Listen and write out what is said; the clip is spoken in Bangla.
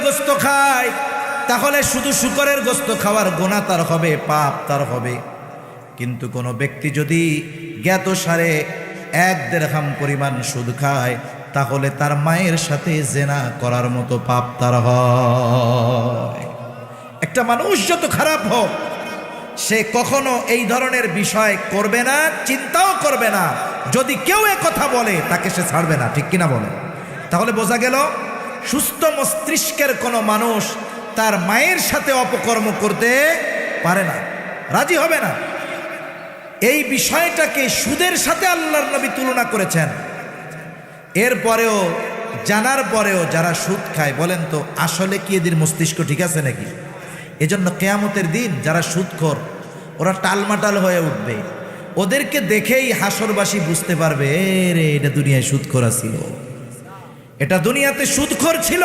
গোস্ত খায়, তাহলে শুধু শূকরের গোস্ত খাওয়ার গুনাহ তার হবে, পাপ তার হবে। কিন্তু কোনো ব্যক্তি যদি জ্ঞাতসারে 1 দিরহাম পরিমাণ সুদ খায়, তাহলে তার মায়ের সাথে জেনা করার মতো পাপ তার হয়। একটা মানুষ যত খারাপ হোক, সে কখনো এই ধরনের বিষয় করবে না, চিন্তাও করবে না। যদি কেউ এ কথা বলে তাকে সে ছাড়বে না, ঠিক কিনা বলে? তাহলে বোঝা গেল সুস্থ মস্তিষ্কের কোনো মানুষ তার মায়ের সাথে অপকর্ম করতে পারে না, রাজি হবে না। এই বিষয়টাকে সুদের সাথে আল্লাহর নবী তুলনা করেছেন। এরপরেও জানার পরেও যারা সুদ খায়, বলেন তো আসলে কি এদের মস্তিষ্ক ঠিক আছে নাকি? এজন্য কিয়ামতের দিন যারা সুদখোর, ওরা টালমাটাল হয়ে উঠবে। ওদেরকে দেখেই হাসরবাসী বুঝতে পারবে, রে এটা দুনিয়ায় সুদখোর ছিল, এটা দুনিয়াতে সুদখোর ছিল।